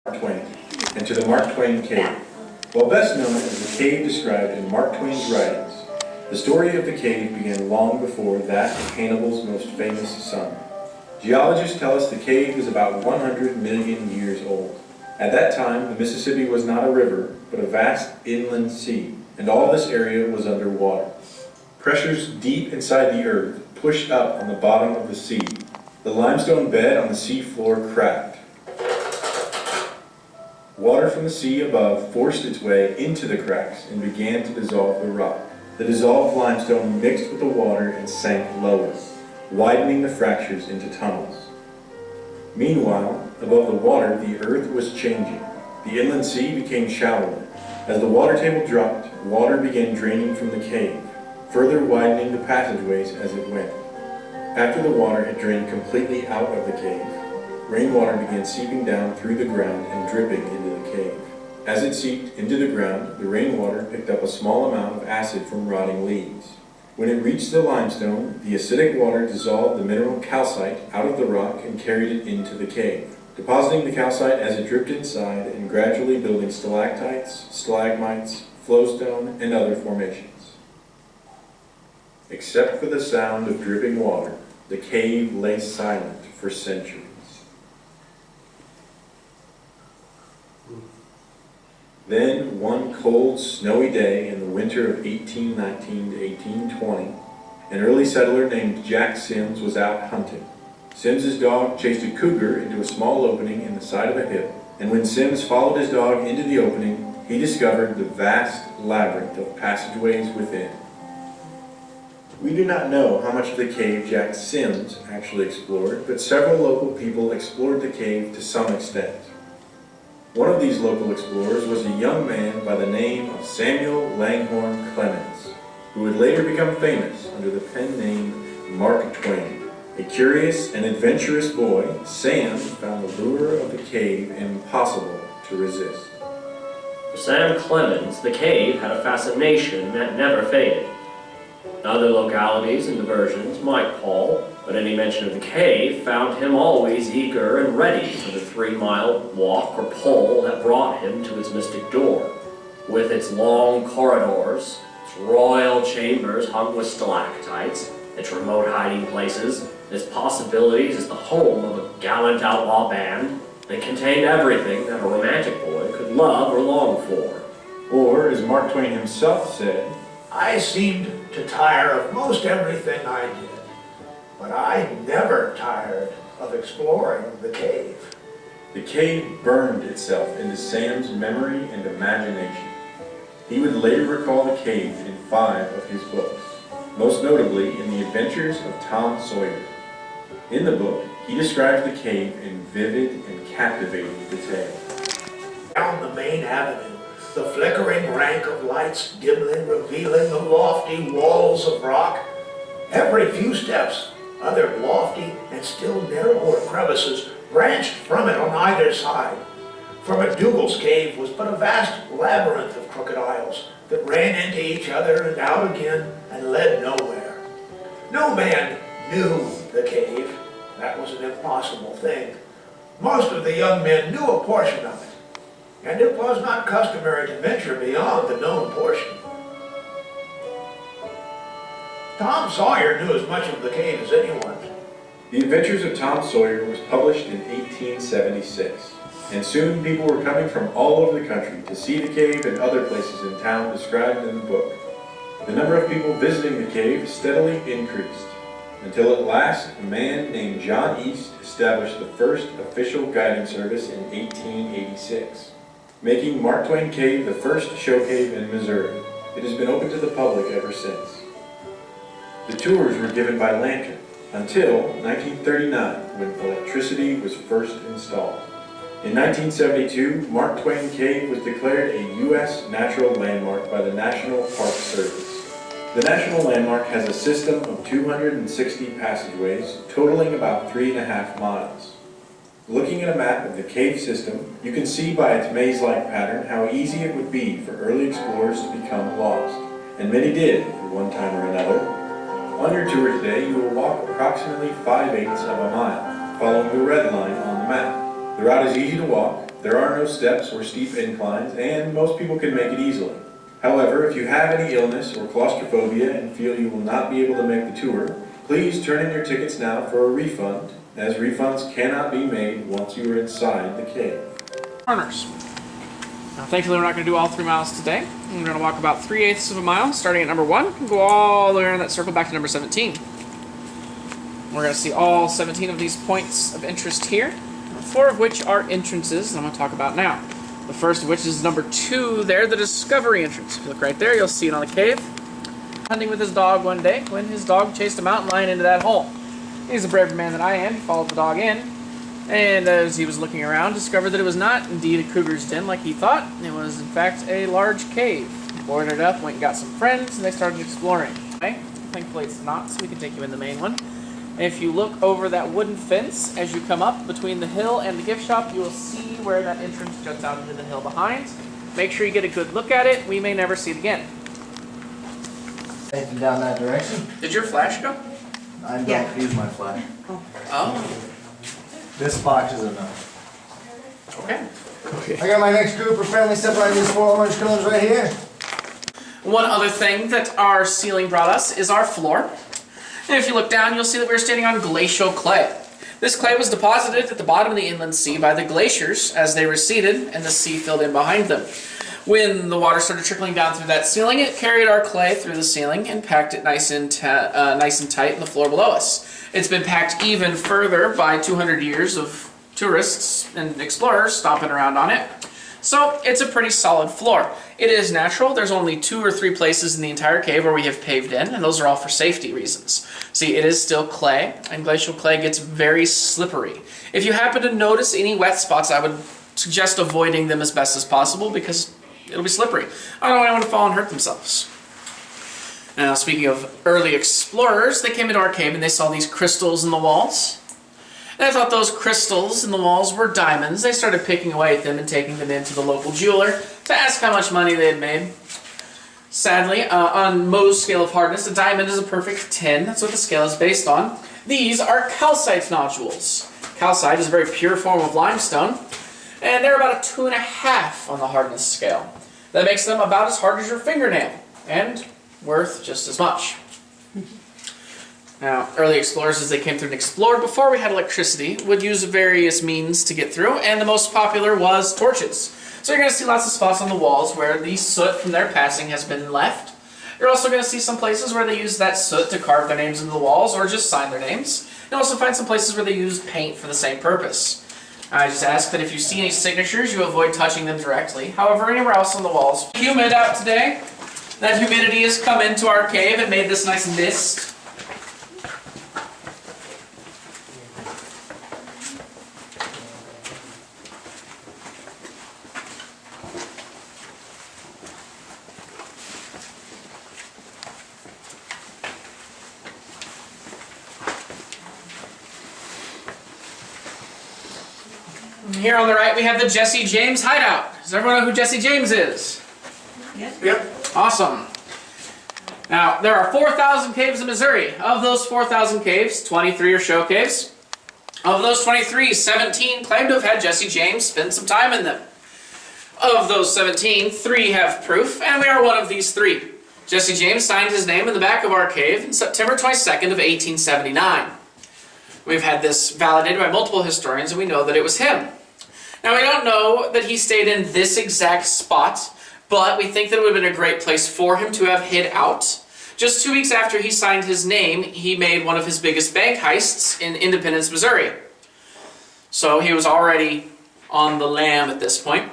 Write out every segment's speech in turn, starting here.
Mark Twain, and to the Mark Twain Cave. While best known as the cave described in Mark Twain's writings, the story of the cave began long before that of Hannibal's most famous son. Geologists tell us the cave is about 100 million years old. At that time, the Mississippi was not a river, but a vast inland sea, and all this area was under water. Pressures deep inside the earth pushed up on the bottom of the sea. The limestone bed on the sea floor cracked. Water from the sea above forced its way into the cracks and began to dissolve the rock. The dissolved limestone mixed with the water and sank lower, widening the fractures into tunnels. Meanwhile, above the water, the earth was changing. The inland sea became shallower. As the water table dropped, water began draining from the cave, further widening the passageways as it went. After the water had drained completely out of the cave, rainwater began seeping down through the ground and dripping into the cave. As it seeped into the ground, the rainwater picked up a small amount of acid from rotting leaves. When it reached the limestone, the acidic water dissolved the mineral calcite out of the rock and carried it into the cave, depositing the calcite as it dripped inside and gradually building stalactites, stalagmites, flowstone, and other formations. Except for the sound of dripping water, the cave lay silent for centuries. Then, one cold, snowy day in the winter of 1819 to 1820, an early settler named Jack Sims was out hunting. Sims's dog chased a cougar into a small opening in the side of a hill, and when Sims followed his dog into the opening, he discovered the vast labyrinth of passageways within. We do not know how much of the cave Jack Sims actually explored, but several local people explored the cave to some extent. One of these local explorers was a young man by the name of Samuel Langhorne Clemens, who would later become famous under the pen name Mark Twain. A curious and adventurous boy, Sam found the lure of the cave impossible to resist. For Sam Clemens, the cave had a fascination that never faded. Other localities and diversions might pall, but any mention of the cave found him always eager and ready for the 3-mile walk or pull that brought him to its mystic door. With its long corridors, its royal chambers hung with stalactites, its remote hiding places, its possibilities as the home of a gallant outlaw band, it contained everything that a romantic boy could love or long for. Or, as Mark Twain himself said, I seemed to tire of most everything I did, but I never tired of exploring the cave. the cave burned itself into Sam's memory and imagination. He would later recall the cave in 5 of his books, most notably in The Adventures of Tom Sawyer. In the book, he describes the cave in vivid and captivating detail. Down the main avenue, the flickering rank of lights dimly revealing the lofty walls of rock. Every few steps, other lofty and still narrower crevices branched from it on either side. For McDougal's cave was but a vast labyrinth of crooked aisles that ran into each other and out again and led nowhere. No man knew the cave. That was an impossible thing. Most of the young men knew a portion of it, and it was not customary to venture beyond the known portion. Tom Sawyer knew as much of the cave as anyone. The Adventures of Tom Sawyer was published in 1876, and soon people were coming from all over the country to see the cave and other places in town described in the book. The number of people visiting the cave steadily increased, until at last a man named John East established the first official guiding service in 1886, making Mark Twain Cave the first show cave in Missouri. It has been open to the public ever since. The tours were given by lantern until 1939, when electricity was first installed. In 1972, Mark Twain Cave was declared a U.S. Natural Landmark by the National Park Service. The National Landmark has a system of 260 passageways, totaling about 3.5 miles. Looking at a map of the cave system, you can see by its maze-like pattern how easy it would be for early explorers to become lost, and many did at one time or another. On your tour today, you will walk approximately 5/8 of a mile, following the red line on the map. The route is easy to walk, There are no steps or steep inclines, and most people can make it easily. However, if you have any illness or claustrophobia and feel you will not be able to make the tour, please turn in your tickets now for a refund, as refunds cannot be made once you are inside the cave. Runners. Now, thankfully, we're not going to do all 3 miles today. We're going to walk about 3/8 of a mile, starting at number 1, and go all the way around that circle back to number 17. We're going to see all 17 of these points of interest here, 4 of which are entrances that I'm going to talk about now. The first of which is number 2 there, the Discovery entrance. If you look right there, you'll see it on the cave. Hunting with his dog one day when his dog chased a mountain lion into that hole. He's a braver man than I am. He followed the dog in, and as he was looking around, discovered that it was not indeed a cougar's den like he thought. It was, in fact, a large cave. He boarded it up, went and got some friends, and they started exploring. Okay? Thankfully it's not, so we can take you in the main one. If you look over that wooden fence as you come up between the hill and the gift shop, you will see where that entrance juts out into the hill behind. Make sure you get a good look at it. We may never see it again. Anything down that direction? Did your flash go? I don't use my flash. Oh, This box is enough. okay. I got my next group of friendly stuff like these 4 orange cones right here. One other thing that our ceiling brought us is our floor. And if you look down, you'll see that we're standing on glacial clay. This clay was deposited at the bottom of the inland sea by the glaciers as they receded and the sea filled in behind them. When the water started trickling down through that ceiling, it carried our clay through the ceiling and packed it nice and tight in the floor below us. It's been packed even further by 200 years of tourists and explorers stomping around on it. So it's a pretty solid floor. It is natural. There's only 2 or 3 places in the entire cave where we have paved in, and those are all for safety reasons. See, it is still clay, and glacial clay gets very slippery. If you happen to notice any wet spots, I would suggest avoiding them as best as possible because it'll be slippery. I don't want anyone to fall and hurt themselves. Now, speaking of early explorers, they came into our cave and they saw these crystals in the walls. And I thought those crystals in the walls were diamonds. They started picking away at them and taking them into the local jeweler to ask how much money they had made. Sadly, on Mohs scale of hardness, a diamond is a perfect 10. That's what the scale is based on. These are calcite nodules. Calcite is a very pure form of limestone, and they're about a 2.5 on the hardness scale. That makes them about as hard as your fingernail, and worth just as much. Now, early explorers, as they came through and explored before we had electricity, would use various means to get through, and the most popular was torches. So you're going to see lots of spots on the walls where the soot from their passing has been left. You're also going to see some places where they use that soot to carve their names into the walls or just sign their names. You'll also find some places where they use paint for the same purpose. I just ask that if you see any signatures, you avoid touching them directly. However, anywhere else on the walls. Humid out today. That humidity has come into our cave and made this nice mist. Here on the right, we have the Jesse James Hideout. Does everyone know who Jesse James is? Yep. Awesome. Now, there are 4,000 caves in Missouri. Of those 4,000 caves, 23 are show caves. Of those 23, 17 claim to have had Jesse James spend some time in them. Of those 17, 3 have proof, and we are one of these 3. Jesse James signed his name in the back of our cave on September 22nd of 1879. We've had this validated by multiple historians, and we know that it was him. Now, we don't know that he stayed in this exact spot, but we think that it would have been a great place for him to have hid out. Just 2 weeks after he signed his name, he made one of his biggest bank heists in Independence, Missouri. So he was already on the lam at this point.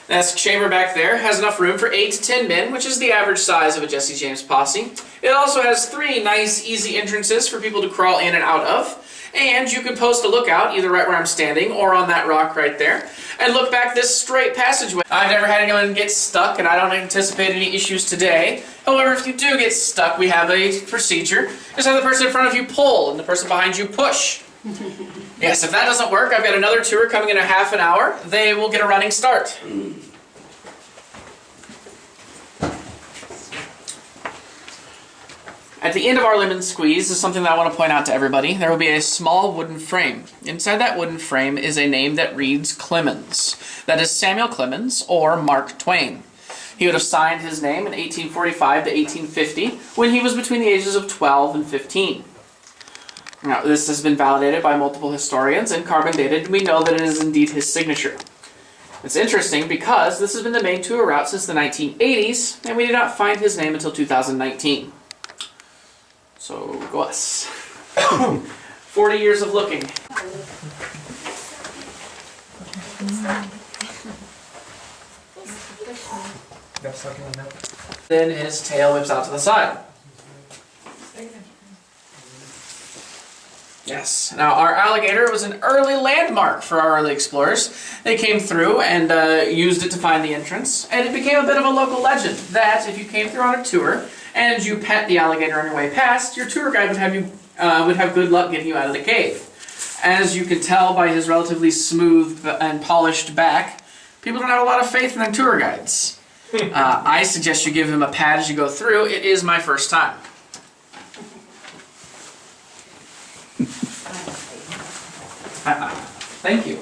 This chamber back there has enough room for 8 to 10 men, which is the average size of a Jesse James posse. It also has 3 nice, easy entrances for people to crawl in and out of. And you can post a lookout, either right where I'm standing or on that rock right there, and look back this straight passageway. I've never had anyone get stuck, and I don't anticipate any issues today. However, if you do get stuck, we have a procedure. Just have the person in front of you pull, and the person behind you push. Yes, if that doesn't work, I've got another tour coming in a half an hour. They will get a running start. At the end of our lemon squeeze is something that I want to point out to everybody. There will be a small wooden frame. Inside that wooden frame is a name that reads Clemens. That is Samuel Clemens or Mark Twain. He would have signed his name in 1845 to 1850 when he was between the ages of 12 and 15. Now, this has been validated by multiple historians and carbon dated, and we know that it is indeed his signature. It's interesting because this has been the main tour route since the 1980s, and we did not find his name until 2019. So, go us. 40 years of looking. Then his tail whips out to the side. Yes. Now, our alligator was an early landmark for our early explorers. They came through and used it to find the entrance, and it became a bit of a local legend that if you came through on a tour and you pet the alligator on your way past, your tour guide would have good luck getting you out of the cave. As you can tell by his relatively smooth and polished back, people don't have a lot of faith in their tour guides. I suggest you give him a pat as you go through. It is my first time. Thank you.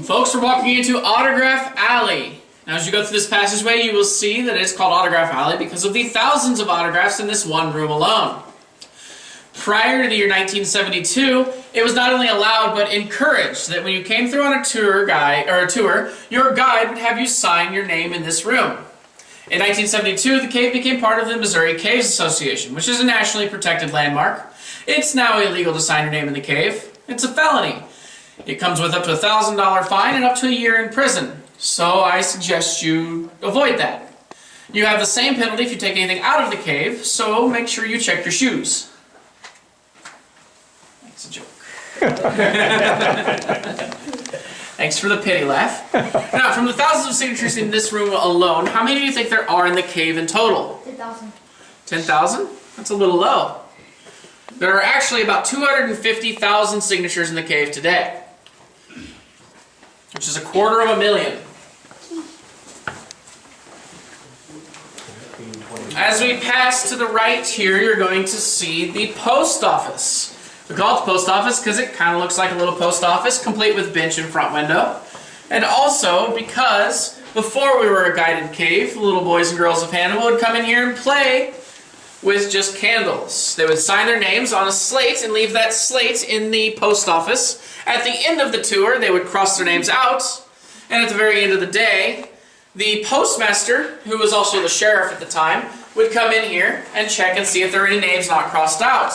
Folks, we're walking into Autograph Alley. Now, as you go through this passageway, you will see that it's called Autograph Alley because of the thousands of autographs in this one room alone. Prior to the year 1972, it was not only allowed but encouraged that when you came through on a tour, your guide would have you sign your name in this room. In 1972, the cave became part of the Missouri Caves Association, which is a nationally protected landmark. It's now illegal to sign your name in the cave. It's a felony. It comes with up to a $1,000 fine and up to a year in prison. So I suggest you avoid that. You have the same penalty if you take anything out of the cave, so make sure you check your shoes. That's a joke. Thanks for the pity laugh. Now, from the thousands of signatures in this room alone, how many do you think there are in the cave in total? 10,000. 10,000? That's a little low. There are actually about 250,000 signatures in the cave today, which is 250,000. As we pass to the right here, you're going to see the post office. We call it the post office because it kind of looks like a little post office, complete with bench and front window. And also because before we were a guided cave, the little boys and girls of Hannibal would come in here and play with just candles. They would sign their names on a slate and leave that slate in the post office. At the end of the tour, they would cross their names out, and at the very end of the day, the postmaster, who was also the sheriff at the time, would come in here and check and see if there were any names not crossed out.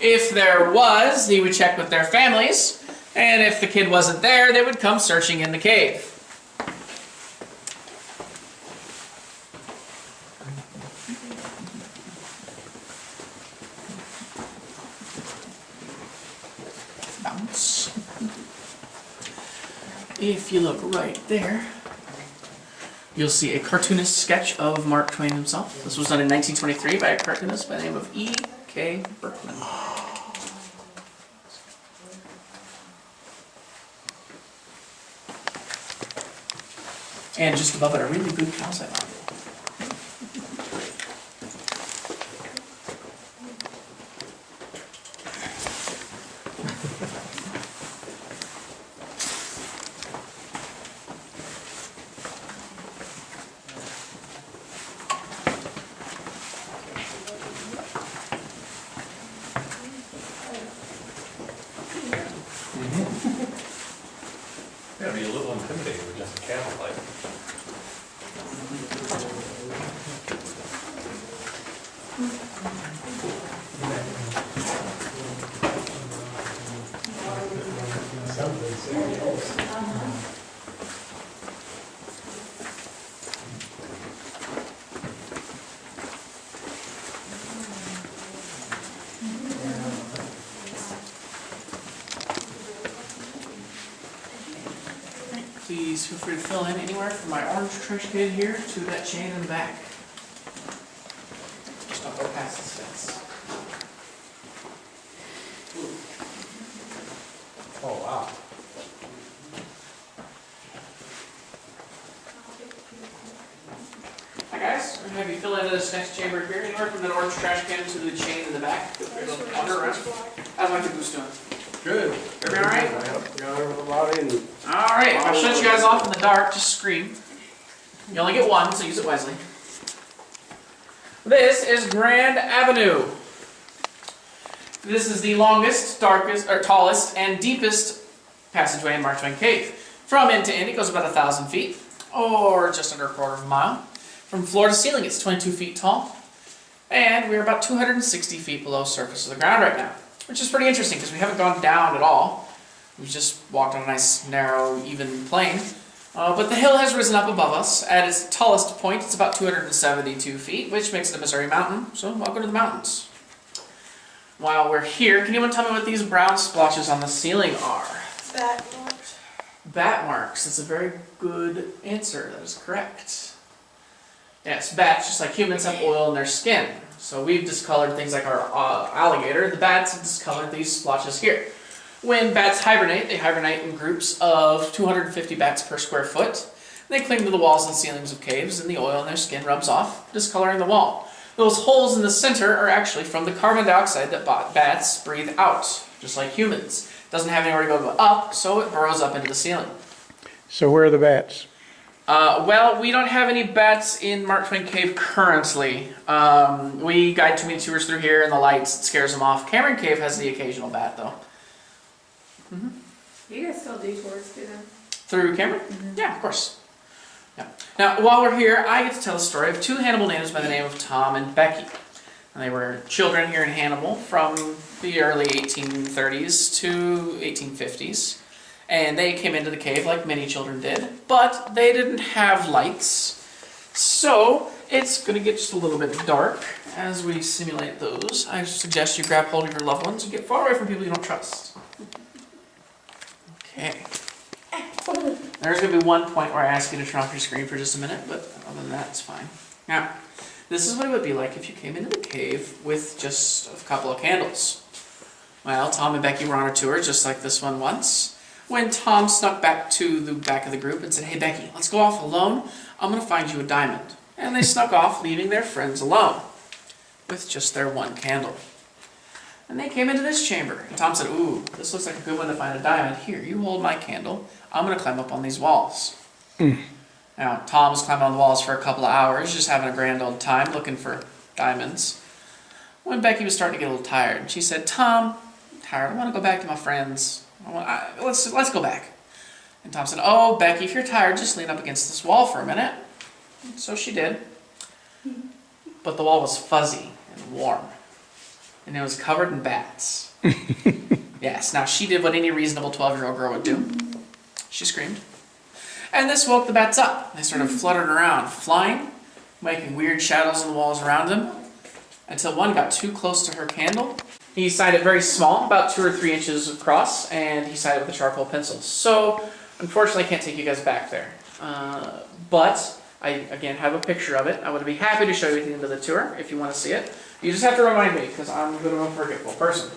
If there was, he would check with their families, and if the kid wasn't there, they would come searching in the cave. Bounce. If you look right there, you'll see a cartoonist sketch of Mark Twain himself. This was done in 1923 by a cartoonist by the name of E.K. Berkman. And just above it, a really good calcite marble. That'd be a little intimidating with just a candlelight. please feel free to fill in anywhere from my orange trash can here to that chain in the back. Just don't go past this fence. Oh, wow. Hi guys, I'm gonna have you fill into this next chamber here, anywhere from that orange trash can to the chain in the back. Feel free to wander around. How's my caboose doing? Good. Everybody alright? Got everybody and Alright, if I shut you guys off in the dark, just scream. You only get one, so use it wisely. This is Grand Avenue. This is the longest, darkest, or tallest, and deepest passageway in Mark Twain Cave. From end to end, it goes about 1,000 feet, or just under a quarter of a mile. From floor to ceiling, it's 22 feet tall, and we're about 260 feet below the surface of the ground right now, which is pretty interesting because we haven't gone down at all. We've just walked on a nice, narrow, even plane. But the hill has risen up above us. At its tallest point, it's about 272 feet, which makes it a Missouri mountain, so welcome to the mountains. While we're here, can anyone tell me what these brown splotches on the ceiling are? Bat marks. Bat marks. That's a very good answer. That is correct. Yes, bats, just like humans, have oil in their skin. So we've discolored things like our alligator. The bats have discolored these splotches here. When bats hibernate, they hibernate in groups of 250 bats per square foot. They cling to the walls and ceilings of caves, and the oil in their skin rubs off, discoloring the wall. Those holes in the center are actually from the carbon dioxide that bats breathe out, just like humans. It doesn't have anywhere to go up, so it burrows up into the ceiling. So where are the bats? Well, we don't have any bats in Mark Twain Cave currently. We guide too many tours through here, and the light scares them off. Cameron Cave has the occasional bat, though. You guys still do tours through them? Through Cameron? Yeah, of course. Yeah. Now, while we're here, I get to tell the story of two Hannibal natives by the name of Tom and Becky. And they were children here in Hannibal from the early 1830s to 1850s. And they came into the cave like many children did, but they didn't have lights. So it's going to get just a little bit dark as we simulate those. I suggest you grab hold of your loved ones and get far away from people you don't trust. Okay. There's going to be one point where I ask you to turn off your screen for just a minute, but other than that, it's fine. Now, this is what it would be like if you came into the cave with just a couple of candles. Well, Tom and Becky were on a tour just like this one once, when Tom snuck back to the back of the group and said, "Hey Becky, let's go off alone. I'm going to find you a diamond." And they snuck off, leaving their friends alone with just their one candle. And they came into this chamber, and Tom said, "Ooh, this looks like a good one to find a diamond. Here, you hold my candle. I'm going to climb up on these walls." Now, Tom was climbing on the walls for a couple of hours, just having a grand old time looking for diamonds, when Becky was starting to get a little tired. And she said, "Tom, I'm tired. I want to go back to my friends. Let's go back." And Tom said, "Oh, Becky, if you're tired, just lean up against this wall for a minute." And so she did. But the wall was fuzzy and warm, and it was covered in bats. Yes, now she did what any reasonable 12-year-old girl would do. She screamed. And this woke the bats up. They sort of fluttered around, flying, making weird shadows on the walls around them, until one got too close to her candle. He sized it very small, about 2 or 3 inches across, and he sized it with a charcoal pencil. So, unfortunately, I can't take you guys back there. But I, again, have a picture of it. I would be happy to show you at the end of the tour if you want to see it. You just have to remind me, because I'm a bit of a forgetful person.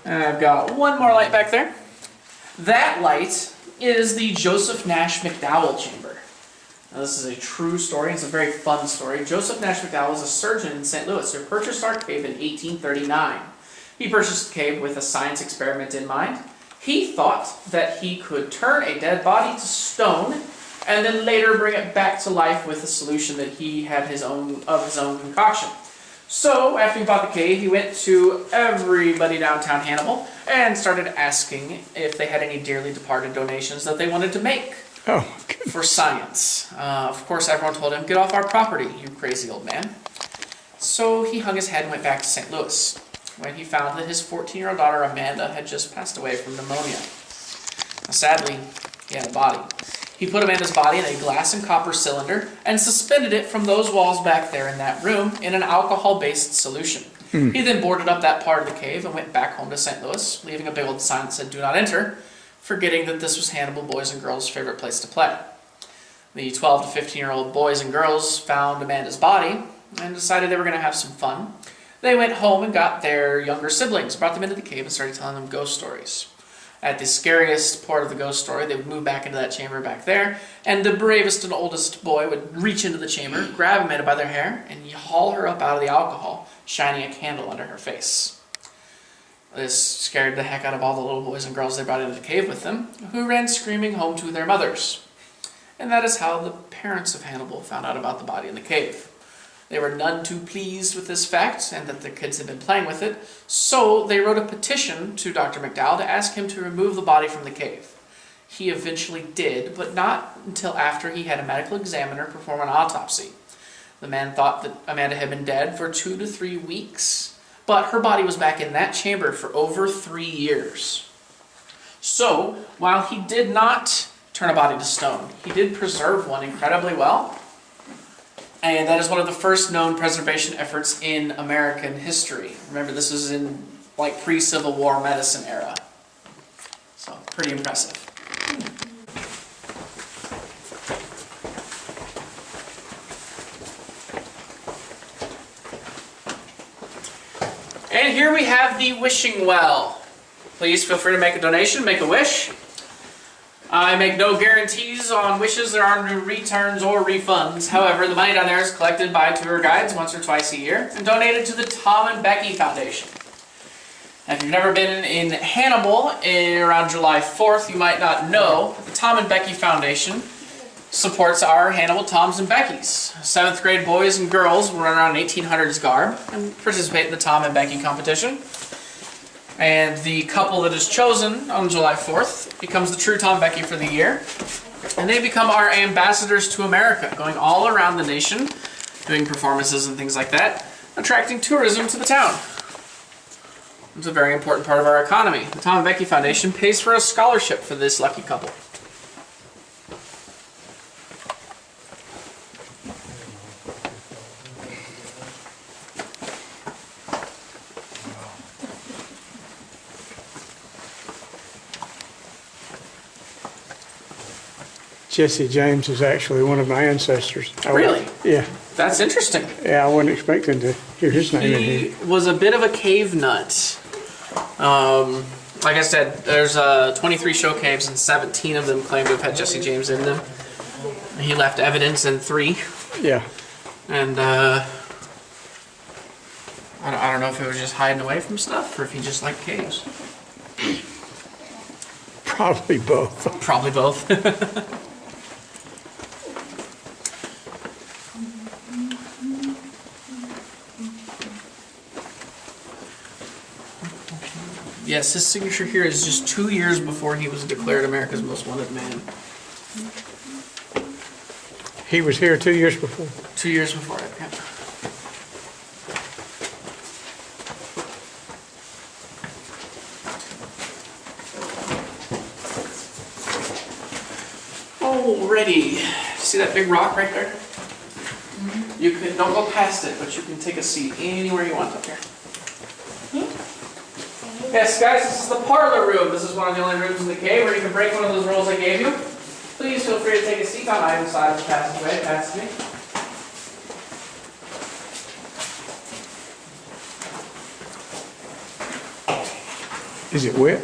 And I've got one more light back there. That light is the Joseph Nash McDowell chamber. Now, this is a true story. It's a very fun story. Joseph Nash McDowell was a surgeon in St. Louis who purchased our cave in 1839. He purchased the cave with a science experiment in mind. He thought that he could turn a dead body to stone and then later bring it back to life with a solution that he had of his own concoction. So, after he bought the cave, he went to everybody downtown Hannibal and started asking if they had any dearly departed donations that they wanted to make for science. Of course, everyone told him, "Get off our property, you crazy old man." So he hung his head and went back to St. Louis, when he found that his 14-year-old daughter Amanda had just passed away from pneumonia. Now, sadly, he had a body. He put Amanda's body in a glass and copper cylinder and suspended it from those walls back there in that room in an alcohol-based solution. He then boarded up that part of the cave and went back home to St. Louis, leaving a big old sign that said, "Do not enter," forgetting that this was Hannibal boys and girls' favorite place to play. The 12 to 15-year-old boys and girls found Amanda's body and decided they were going to have some fun. They went home and got their younger siblings, brought them into the cave and started telling them ghost stories. At the scariest part of the ghost story, they would move back into that chamber back there, and the bravest and oldest boy would reach into the chamber, grab Amanda by their hair, and haul her up out of the alcohol, shining a candle under her face. This scared the heck out of all the little boys and girls they brought into the cave with them, who ran screaming home to their mothers. And that is how the parents of Hannibal found out about the body in the cave. They were none too pleased with this fact, and that their kids had been playing with it, so they wrote a petition to Dr. McDowell to ask him to remove the body from the cave. He eventually did, but not until after he had a medical examiner perform an autopsy. The man thought that Amanda had been dead for 2 to 3 weeks, but her body was back in that chamber for over 3 years. So, while he did not turn a body to stone, he did preserve one incredibly well. And that is one of the first known preservation efforts in American history. Remember, this was in like pre-Civil War medicine era. So, pretty impressive. And here we have the wishing well. Please feel free to make a donation, make a wish. I make no guarantees on wishes. There are no returns or refunds. However, the money down there is collected by tour guides once or twice a year and donated to the Tom and Becky Foundation. Now, if you've never been in Hannibal around July 4th, you might not know that the Tom and Becky Foundation supports our Hannibal Toms and Beckys. 7th grade boys and girls will run around 1800s garb and participate in the Tom and Becky competition. And the couple that is chosen on July 4th becomes the true Tom Becky for the year. And they become our ambassadors to America, going all around the nation, doing performances and things like that, attracting tourism to the town. It's a very important part of our economy. The Tom and Becky Foundation pays for a scholarship for this lucky couple. Jesse James is actually one of my ancestors. Really? Yeah. That's interesting. Yeah, I wasn't expecting to hear his name in He here. was a bit of a cave nut. Like I said, there's 23 show caves and 17 of them claim to have had Jesse James in them. He left evidence in 3. Yeah. And I don't know if he was just hiding away from stuff or if he just liked caves. Probably both. Probably both. Yes, his signature here is just 2 years before he was declared America's Most Wanted Man. He was here 2 years before. 2 years before it, yeah. Alrighty. See that big rock right there? You can, don't go past it, but you can take a seat anywhere you want up here. Yes, guys, this is the parlor room. This is one of the only rooms in the cave where you can break one of those rolls I gave you. Please feel free to take a seat on either side of the passageway. Past me. Is it wet?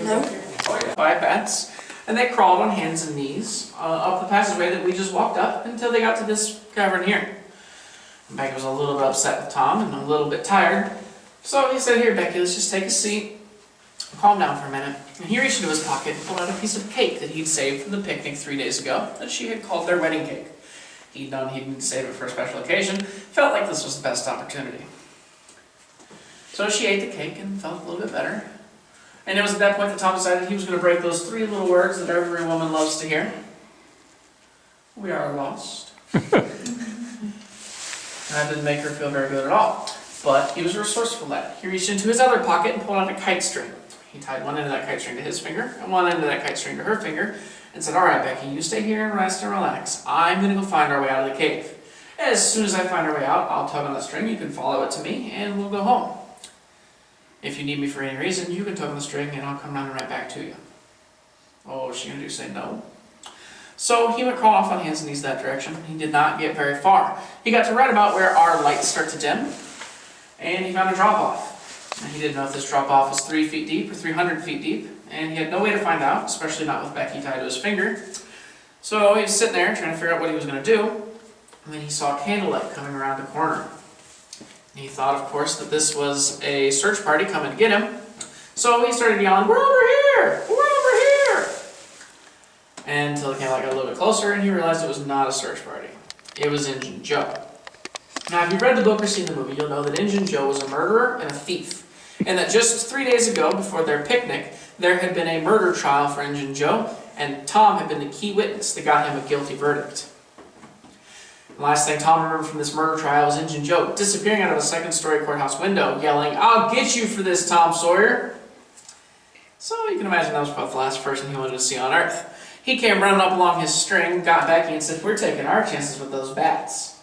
No. By bats, and they crawled on hands and knees up the passageway that we just walked up until they got to this cavern here. And Becky was a little bit upset with Tom and a little bit tired, so he said, "Here, Becky, let's just take a seat, calm down for a minute." And he reached into his pocket and pulled out a piece of cake that he'd saved from the picnic 3 days ago that she had called their wedding cake. He'd known he'd save it for a special occasion, felt like this was the best opportunity. So she ate the cake and felt a little bit better. And it was at that point that Tom decided he was going to break those 3 little words that every woman loves to hear. We are lost. And that didn't make her feel very good at all. But he was a resourceful lad. He reached into his other pocket and pulled out a kite string. He tied one end of that kite string to his finger and one end of that kite string to her finger and said, "All right, Becky, you stay here and rest and relax. I'm going to go find our way out of the cave. As soon as I find our way out, I'll tug on the string, you can follow it to me, and we'll go home. If you need me for any reason, you can tug on the string and I'll come running right back to you." Oh, what's she gonna do? Say no? So he went crawling off on hands and knees that direction. He did not get very far. He got to right about where our lights start to dim, and he found a drop-off. And he didn't know if this drop-off was 3 feet deep or 300 feet deep, and he had no way to find out, especially not with Becky tied to his finger. So he was sitting there trying to figure out what he was going to do, and then he saw candlelight coming around the corner. And he thought, of course, that this was a search party coming to get him. So he started yelling, "We're over here! We're over here!" Until the candlelight got a little bit closer, and he realized it was not a search party. It was Injun Joe. Now, if you've read the book or seen the movie, you'll know that Injun Joe was a murderer and a thief. And that just 3 days ago, before their picnic, there had been a murder trial for Injun Joe, and Tom had been the key witness that got him a guilty verdict. The last thing Tom remembered from this murder trial was Injun Joe disappearing out of a second-story courthouse window, yelling, "I'll get you for this, Tom Sawyer!" So you can imagine that was probably the last person he wanted to see on Earth. He came running up along his string, got Becky, and said, "We're taking our chances with those bats."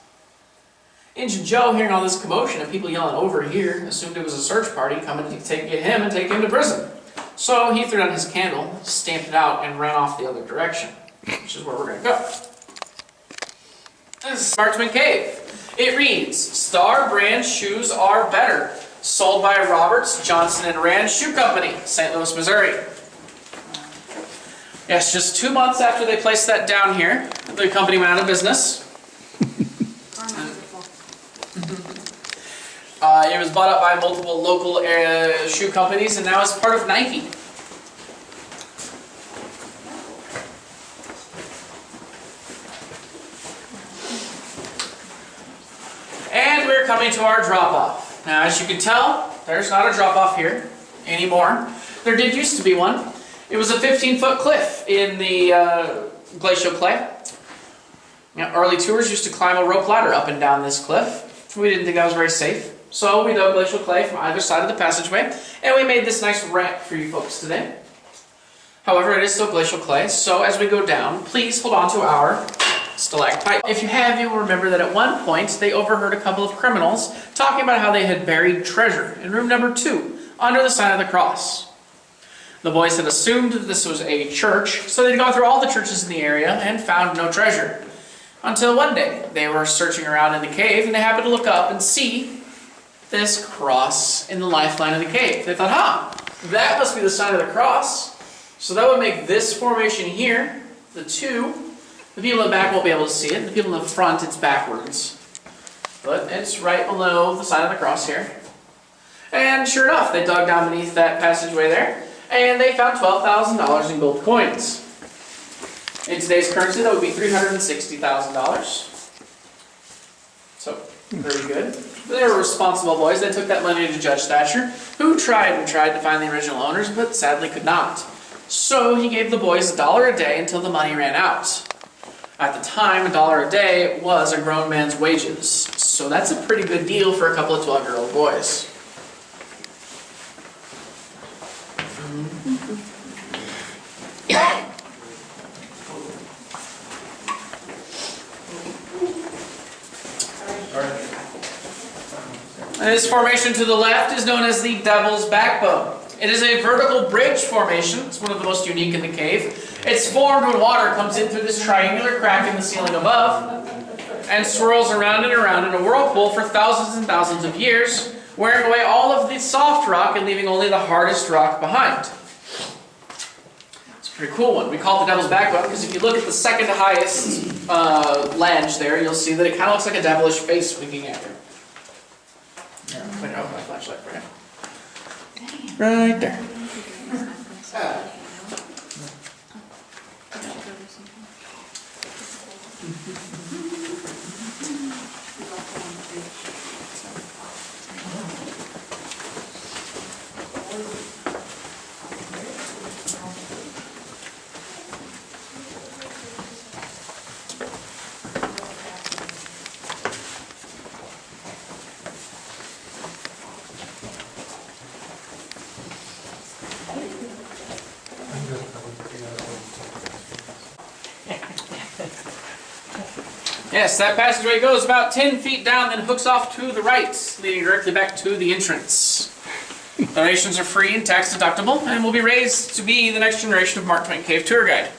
Injun Joe, hearing all this commotion and people yelling "over here," assumed it was a search party coming to get him and take him to prison. So he threw down his candle, stamped it out, and ran off the other direction, which is where we're going to go. This is Parchment Cave. It reads, "Star brand shoes are better. Sold by Roberts, Johnson, and Rand Shoe Company, St. Louis, Missouri." Yes, just 2 months after they placed that down here, the company went out of business. It was bought up by multiple local shoe companies and now is part of Nike. And we're coming to our drop-off. Now, as you can tell, there's not a drop-off here anymore. There did used to be one. It was a 15-foot cliff in the glacial clay. Now, early tours used to climb a rope ladder up and down this cliff. We didn't think that was very safe. So we dug glacial clay from either side of the passageway, and we made this nice ramp for you folks today. However, it is still glacial clay, so as we go down, please hold on to our stalactite. If you have, you will remember that at one point, they overheard a couple of criminals talking about how they had buried treasure in room number 2, under the sign of the cross. The boys had assumed that this was a church, so they'd gone through all the churches in the area and found no treasure. Until one day, they were searching around in the cave, and they happened to look up and see this cross in the lifeline of the cave. They thought, that must be the sign of the cross. So that would make this formation here, the 2. The people in the back won't be able to see it. The people in the front, it's backwards. But it's right below the sign of the cross here. And sure enough, they dug down beneath that passageway there, and they found $12,000 in gold coins. In today's currency, that would be $360,000. So, very good. They were responsible boys. They took that money to Judge Thatcher, who tried and tried to find the original owners, but sadly could not. So he gave the boys $1 a day until the money ran out. At the time, $1 a day was a grown man's wages. So that's a pretty good deal for a couple of 12-year-old boys. And this formation to the left is known as the Devil's Backbone. It is a vertical bridge formation. It's one of the most unique in the cave. It's formed when water comes in through this triangular crack in the ceiling above and swirls around and around in a whirlpool for thousands and thousands of years, wearing away all of the soft rock and leaving only the hardest rock behind. It's a pretty cool one. We call it the Devil's Backbone because if you look at the second highest ledge there, you'll see that it kind of looks like a devilish face winking at you. Here, I'll point out my flashlight for you. Right there. Yes, that passageway goes about 10 feet down, then hooks off to the right, leading directly back to the entrance. Donations are free and tax deductible and will be raised to be the next generation of Mark Twain Cave tour guide.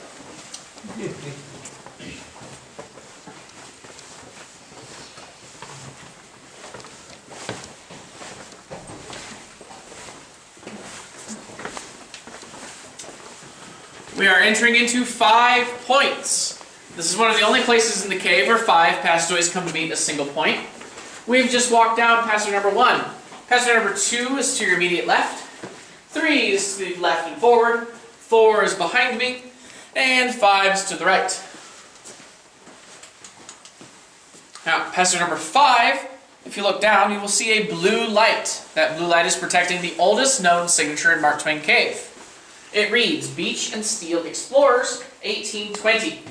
We are entering into 5 points. This is one of the only places in the cave where 5 passageways come to meet a single point. We've just walked down passageway number 1. Passageway number 2 is to your immediate left. 3 is to the left and forward. 4 is behind me. And 5 is to the right. Now, passageway number 5, if you look down, you will see a blue light. That blue light is protecting the oldest known signature in Mark Twain Cave. It reads, Beach and Steel Explorers, 1820.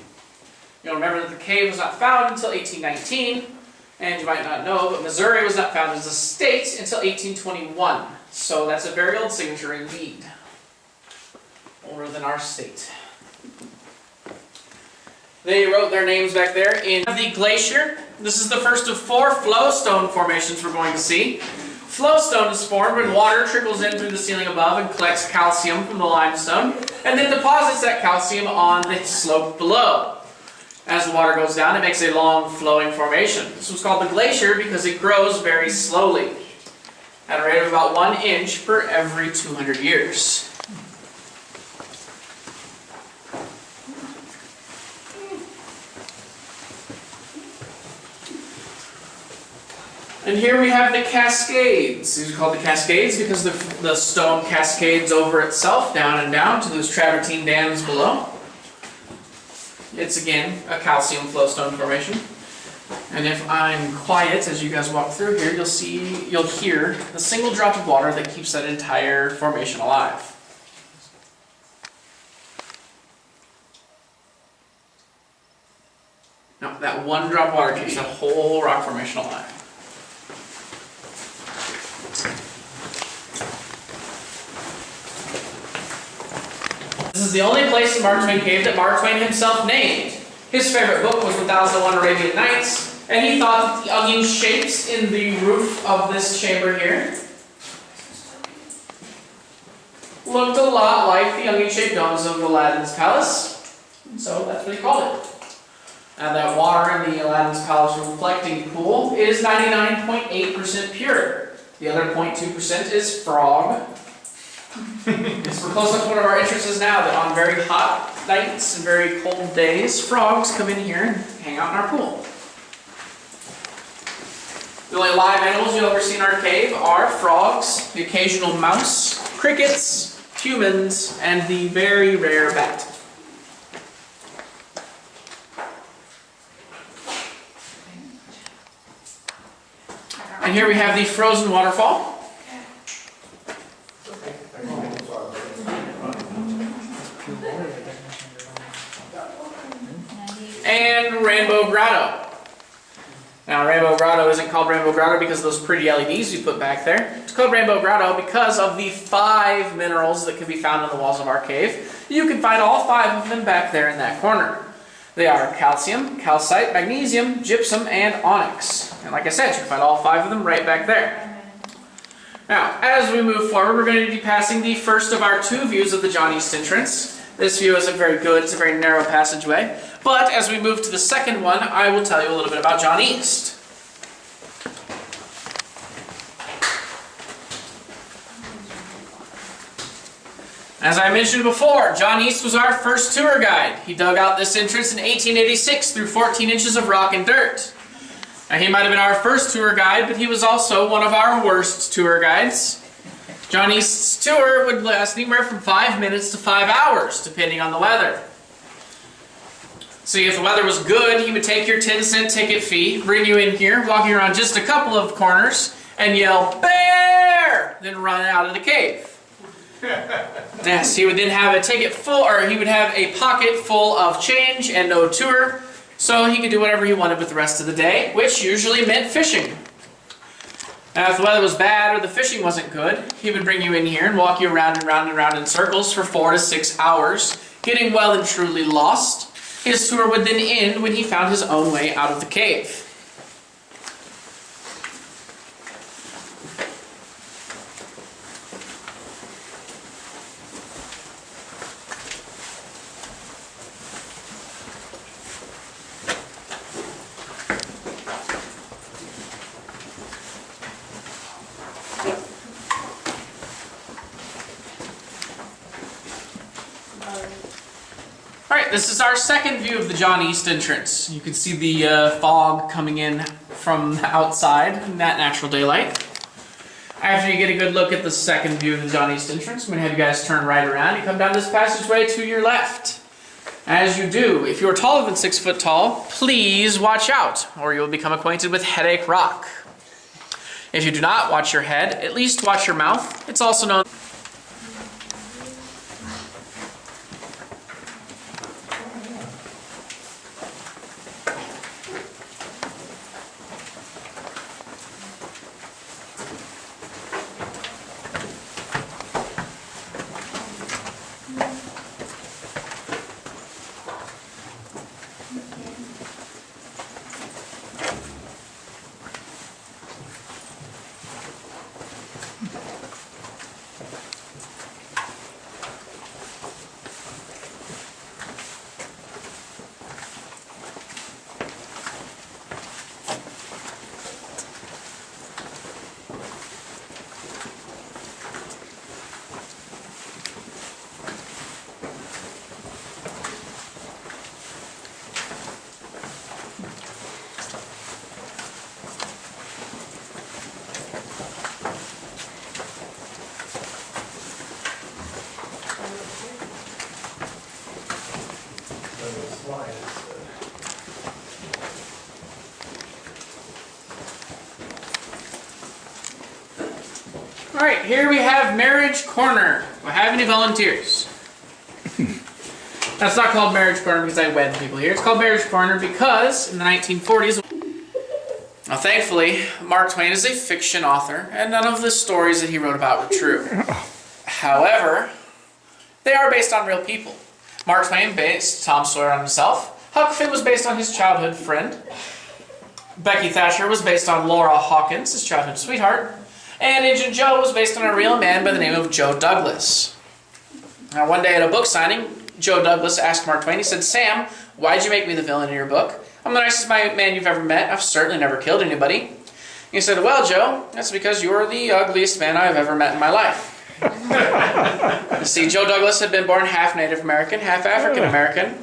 You'll remember that the cave was not found until 1819, and you might not know, but Missouri was not found as a state until 1821. So that's a very old signature indeed. Older than our state. They wrote their names back there in the glacier. This is the first of 4 flowstone formations we're going to see. Flowstone is formed when water trickles in through the ceiling above and collects calcium from the limestone, and then deposits that calcium on the slope below. As the water goes down, it makes a long flowing formation. This was called the glacier because it grows very slowly, at a rate of about 1 inch per every 200 years. And here we have the Cascades. These are called the Cascades because the stone cascades over itself, down and down, to those travertine dams below. It's again a calcium flowstone formation. And if I'm quiet as you guys walk through here, you'll hear the single drop of water that keeps that entire formation alive. No, that one drop of water keeps that whole rock formation alive. This is the only place in Mark Twain Cave that Mark Twain himself named. His favorite book was 1001 Arabian Nights, and he thought that the onion shapes in the roof of this chamber here looked a lot like the onion-shaped domes of Aladdin's palace, and so that's what he called it. And that water in the Aladdin's palace reflecting pool is 99.8% pure. The other 0.2% is frog. Yes, we're close enough to one of our entrances now that on very hot nights and very cold days, frogs come in here and hang out in our pool. The only live animals you'll ever see in our cave are frogs, the occasional mouse, crickets, humans, and the very rare bat. And here we have the frozen waterfall. And Rainbow Grotto. Now, Rainbow Grotto isn't called Rainbow Grotto because of those pretty LEDs we put back there. It's called Rainbow Grotto because of the 5 minerals that can be found on the walls of our cave. You can find all 5 of them back there in that corner. They are calcium, calcite, magnesium, gypsum, and onyx. And like I said, you can find all 5 of them right back there. Now, as we move forward, we're going to be passing the first of our 2 views of the John East entrance. This view isn't very good, it's a very narrow passageway. But as we move to the second one, I will tell you a little bit about John East. As I mentioned before, John East was our first tour guide. He dug out this entrance in 1886 through 14 inches of rock and dirt. Now, he might have been our first tour guide, but he was also one of our worst tour guides. John East's tour would last anywhere from 5 minutes to 5 hours, depending on the weather. See, if the weather was good, he would take your 10-cent ticket fee, bring you in here, walk you around just a couple of corners, and yell, "Bear!" then run out of the cave. Yes, he would then have a ticket full, or he would have a pocket full of change and no tour, so he could do whatever he wanted with the rest of the day, which usually meant fishing. Now, if the weather was bad or the fishing wasn't good, he would bring you in here and walk you around and round and round in circles for 4 to 6 hours, getting well and truly lost. His tour would then end when he found his own way out of the cave. right, this is our second view of the John East entrance. You can see the fog coming in from outside in that natural daylight. After you get a good look at the second view of the John East entrance, I'm going to have you guys turn right around. You come down this passageway to your left. As you do, if you're taller than 6 foot tall, please watch out, or you'll become acquainted with Headache Rock. If you do not watch your head, at least watch your mouth. It's also known. All right, here we have Marriage Corner. Do I have any volunteers? That's not called Marriage Corner because I wed people here. It's called Marriage Corner because in the 1940s, now thankfully, Mark Twain is a fiction author and none of the stories that he wrote about were true. However, they are based on real people. Mark Twain based Tom Sawyer on himself. Huck Finn was based on his childhood friend. Becky Thatcher was based on Laura Hawkins, his childhood sweetheart. And Agent Joe was based on a real man by the name of Joe Douglas. Now, one day at a book signing, Joe Douglas asked Mark Twain, he said, "Sam, why'd you make me the villain in your book? I'm the nicest man you've ever met. I've certainly never killed anybody." He said, "Well, Joe, that's because you're the ugliest man I've ever met in my life." You see, Joe Douglas had been born half Native American, half African American,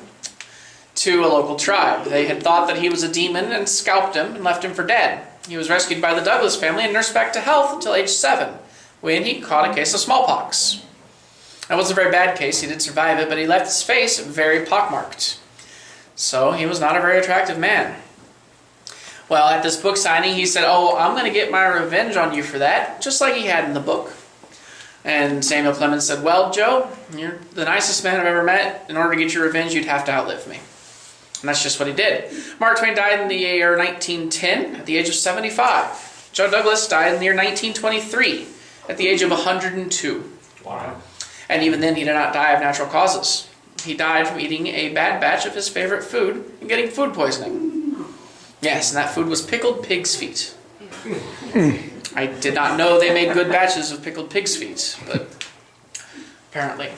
to a local tribe. They had thought that he was a demon and scalped him and left him for dead. He was rescued by the Douglas family and nursed back to health until age 7, when he caught a case of smallpox. That was a very bad case. He did survive it, but he left his face very pockmarked. So he was not a very attractive man. Well, at this book signing, he said, "Oh, I'm going to get my revenge on you for that," just like he had in the book. And Samuel Clemens said, "Well, Joe, you're the nicest man I've ever met. In order to get your revenge, you'd have to outlive me." And that's just what he did. Mark Twain died in the year 1910 at the age of 75. Joe Douglas died in the year 1923 at the age of 102. Wow. And even then, he did not die of natural causes. He died from eating a bad batch of his favorite food and getting food poisoning. Yes, and that food was pickled pig's feet. I did not know they made good batches of pickled pig's feet, but apparently.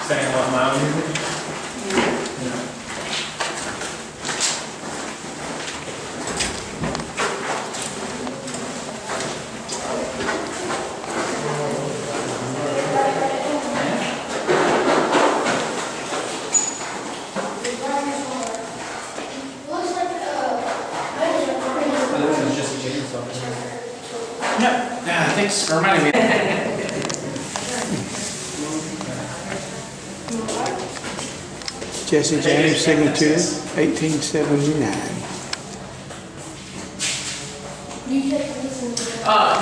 Saying what mile music? Yeah, thanks for reminding me. Jesse James, signature, 1879.